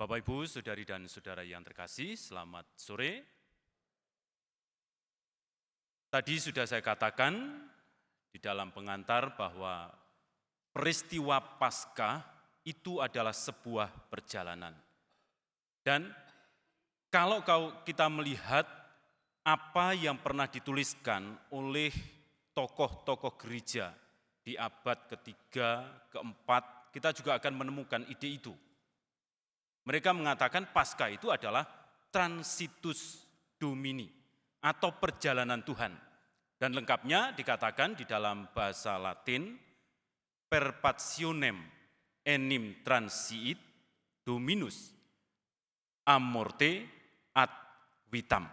Bapak, Ibu, Saudari dan Saudara yang terkasih, selamat sore. Tadi sudah saya katakan di dalam pengantar bahwa peristiwa Paskah itu adalah sebuah perjalanan. Dan kalau kita melihat apa yang pernah dituliskan oleh tokoh-tokoh gereja di abad ketiga, keempat, kita juga akan menemukan ide itu. Mereka mengatakan Paskah itu adalah transitus domini atau perjalanan Tuhan. Dan lengkapnya dikatakan di dalam bahasa Latin, perpassionem enim transiit dominus a morte ad vitam.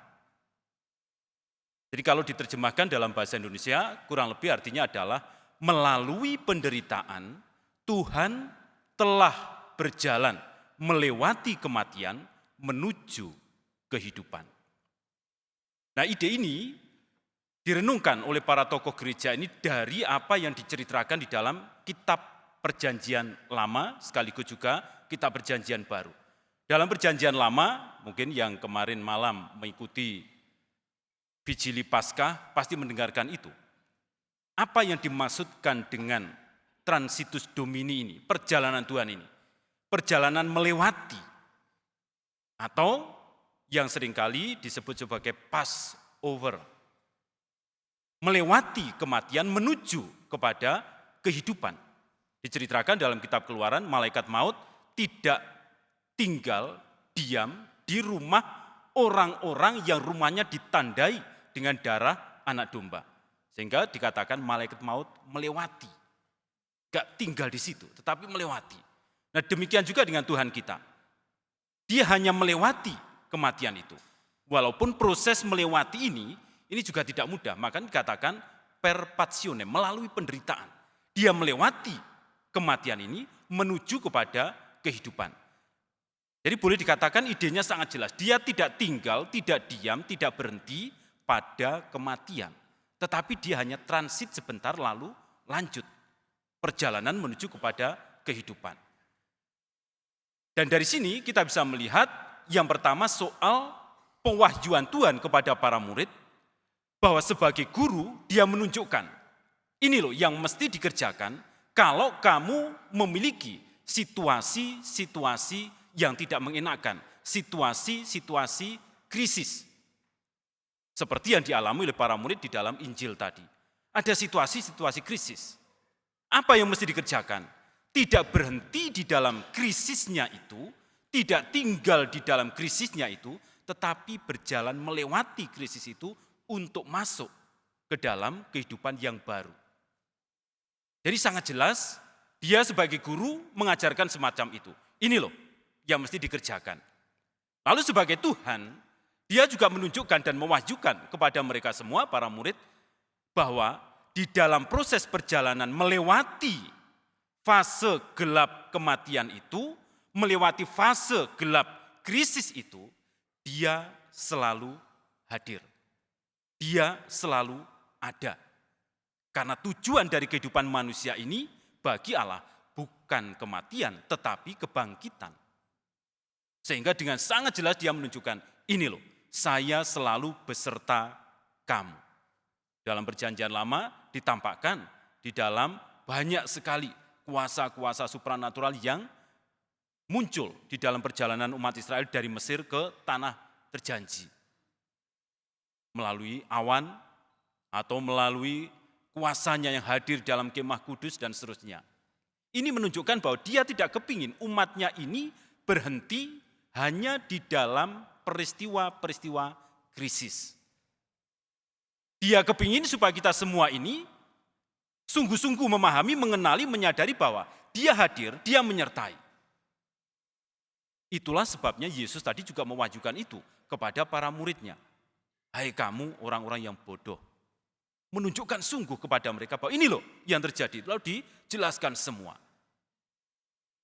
Jadi kalau diterjemahkan dalam bahasa Indonesia, kurang lebih artinya adalah melalui penderitaan, Tuhan telah berjalan melewati kematian menuju kehidupan. Nah, ide ini direnungkan oleh para tokoh gereja ini dari apa yang diceritakan di dalam kitab Perjanjian Lama, sekaligus juga kitab Perjanjian Baru. Dalam Perjanjian Lama, mungkin yang kemarin malam mengikuti Vigili Paskah pasti mendengarkan itu. Apa yang dimaksudkan dengan transitus domini ini, perjalanan Tuhan ini? Perjalanan melewati, atau yang seringkali disebut sebagai Passover. Melewati kematian menuju kepada kehidupan. Diceritakan dalam kitab Keluaran, malaikat maut tidak tinggal diam di rumah orang-orang yang rumahnya ditandai dengan darah anak domba. Sehingga dikatakan malaikat maut melewati. Gak tinggal di situ, tetapi melewati. Nah, demikian juga dengan Tuhan kita. Dia hanya melewati kematian itu. Walaupun proses melewati ini juga tidak mudah. Maka dikatakan perpassionem, melalui penderitaan. Dia melewati kematian ini menuju kepada kehidupan. Jadi boleh dikatakan idenya sangat jelas. Dia tidak tinggal, tidak diam, tidak berhenti pada kematian. Tetapi dia hanya transit sebentar lalu lanjut. Perjalanan menuju kepada kehidupan. Dan dari sini kita bisa melihat yang pertama soal pewahyuan Tuhan kepada para murid, bahwa sebagai guru dia menunjukkan, ini loh yang mesti dikerjakan kalau kamu memiliki situasi-situasi yang tidak mengenakan, situasi-situasi krisis. Seperti yang dialami oleh para murid di dalam Injil tadi. Ada situasi-situasi krisis. Apa yang mesti dikerjakan? Tidak berhenti di dalam krisisnya itu, tidak tinggal di dalam krisisnya itu, tetapi berjalan melewati krisis itu untuk masuk ke dalam kehidupan yang baru. Jadi sangat jelas, dia sebagai guru mengajarkan semacam itu. Ini loh yang mesti dikerjakan. Lalu sebagai Tuhan, dia juga menunjukkan dan mewahyukan kepada mereka semua, para murid, bahwa di dalam proses perjalanan melewati fase gelap kematian itu, melewati fase gelap krisis itu, dia selalu hadir. Dia selalu ada. Karena tujuan dari kehidupan manusia ini bagi Allah bukan kematian, tetapi kebangkitan. Sehingga dengan sangat jelas dia menunjukkan, ini loh, saya selalu beserta kamu. Dalam Perjanjian Lama ditampakkan di dalam banyak sekali kuasa-kuasa supranatural yang muncul di dalam perjalanan umat Israel dari Mesir ke tanah terjanji. Melalui awan atau melalui kuasanya yang hadir dalam kemah kudus dan seterusnya. Ini menunjukkan bahwa dia tidak kepingin umatnya ini berhenti hanya di dalam peristiwa-peristiwa krisis. Dia kepingin supaya kita semua ini sungguh-sungguh memahami, mengenali, menyadari bahwa dia hadir, dia menyertai. Itulah sebabnya Yesus tadi juga mewahyukan itu kepada para muridnya. Hai kamu orang-orang yang bodoh. Menunjukkan sungguh kepada mereka bahwa ini loh yang terjadi. Lalu dijelaskan semua.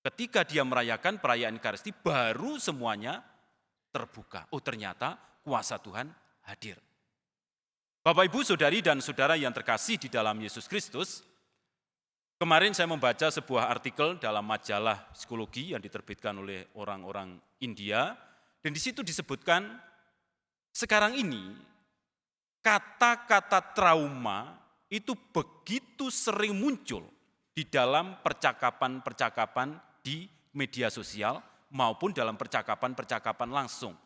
Ketika dia merayakan perayaan Ekaristi, baru semuanya terbuka. Oh, ternyata kuasa Tuhan hadir. Bapak, Ibu, Saudari, dan Saudara yang terkasih di dalam Yesus Kristus, kemarin saya membaca sebuah artikel dalam majalah psikologi yang diterbitkan oleh orang-orang India, dan di situ disebutkan sekarang ini kata-kata trauma itu begitu sering muncul di dalam percakapan-percakapan di media sosial maupun dalam percakapan-percakapan langsung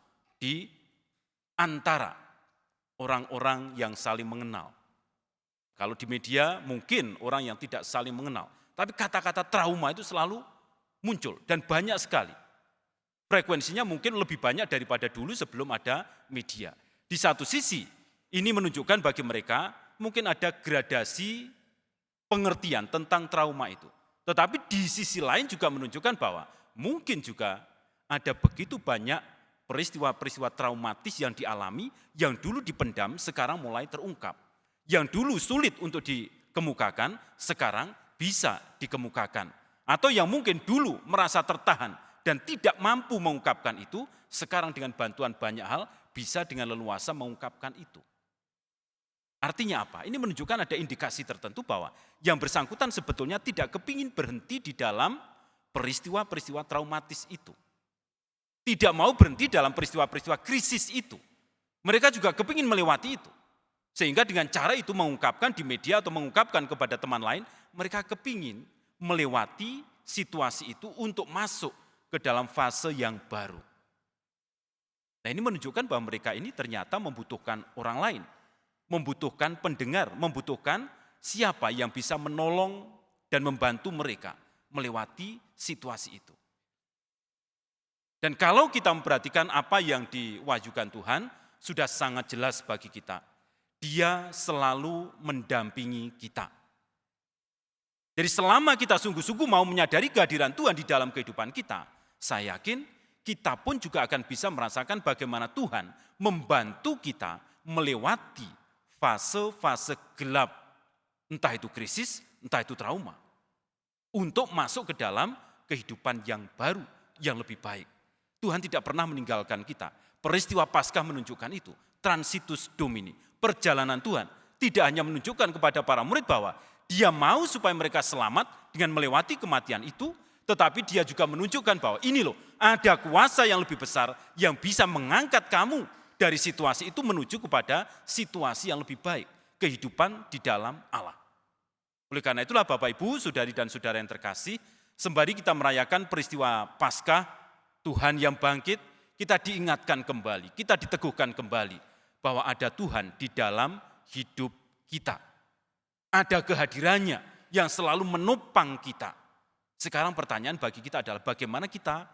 di antara orang-orang yang saling mengenal. Kalau di media mungkin orang yang tidak saling mengenal, tapi kata-kata trauma itu selalu muncul dan banyak sekali. Frekuensinya mungkin lebih banyak daripada dulu sebelum ada media. Di satu sisi, ini menunjukkan bagi mereka mungkin ada gradasi pengertian tentang trauma itu. Tetapi di sisi lain juga menunjukkan bahwa mungkin juga ada begitu banyak peristiwa-peristiwa traumatis yang dialami, yang dulu dipendam, sekarang mulai terungkap. Yang dulu sulit untuk dikemukakan, sekarang bisa dikemukakan. Atau yang mungkin dulu merasa tertahan dan tidak mampu mengungkapkan itu, sekarang dengan bantuan banyak hal bisa dengan leluasa mengungkapkan itu. Artinya apa? Ini menunjukkan ada indikasi tertentu bahwa yang bersangkutan sebetulnya tidak kepingin berhenti di dalam peristiwa-peristiwa traumatis itu. Tidak mau berhenti dalam peristiwa-peristiwa krisis itu. Mereka juga kepingin melewati itu. Sehingga dengan cara itu mengungkapkan di media atau mengungkapkan kepada teman lain, mereka kepingin melewati situasi itu untuk masuk ke dalam fase yang baru. Nah, ini menunjukkan bahwa mereka ini ternyata membutuhkan orang lain, membutuhkan pendengar, membutuhkan siapa yang bisa menolong dan membantu mereka melewati situasi itu. Dan kalau kita memperhatikan apa yang diwahyukan Tuhan, sudah sangat jelas bagi kita. Dia selalu mendampingi kita. Jadi selama kita sungguh-sungguh mau menyadari kehadiran Tuhan di dalam kehidupan kita, saya yakin kita pun juga akan bisa merasakan bagaimana Tuhan membantu kita melewati fase-fase gelap, entah itu krisis, entah itu trauma, untuk masuk ke dalam kehidupan yang baru, yang lebih baik. Tuhan tidak pernah meninggalkan kita. Peristiwa Paskah menunjukkan itu, transitus domini, perjalanan Tuhan tidak hanya menunjukkan kepada para murid bahwa Dia mau supaya mereka selamat dengan melewati kematian itu, tetapi Dia juga menunjukkan bahwa ini loh, ada kuasa yang lebih besar yang bisa mengangkat kamu dari situasi itu menuju kepada situasi yang lebih baik, kehidupan di dalam Allah. Oleh karena itulah Bapak Ibu, saudari dan saudara yang terkasih, sembari kita merayakan peristiwa Paskah, Tuhan yang bangkit, kita diingatkan kembali, kita diteguhkan kembali bahwa ada Tuhan di dalam hidup kita. Ada kehadirannya yang selalu menopang kita. Sekarang pertanyaan bagi kita adalah bagaimana kita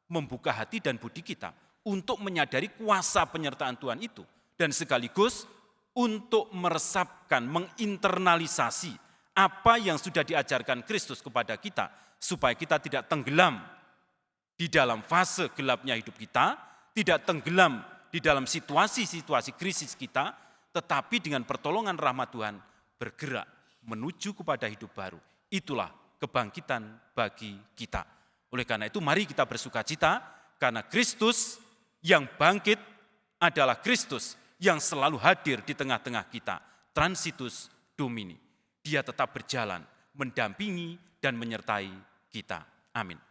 membuka hati dan budi kita untuk menyadari kuasa penyertaan Tuhan itu. Dan sekaligus untuk meresapkan, menginternalisasi apa yang sudah diajarkan Kristus kepada kita. Supaya kita tidak tenggelam di dalam fase gelapnya hidup kita, tidak tenggelam di dalam situasi-situasi krisis kita, tetapi dengan pertolongan rahmat Tuhan bergerak menuju kepada hidup baru. Itulah kebangkitan bagi kita. Oleh karena itu mari kita bersukacita karena Kristus yang bangkit adalah Kristus yang selalu hadir di tengah-tengah kita. Transitus domini. Dia tetap berjalan, mendampingi dan menyertai kita. Amin.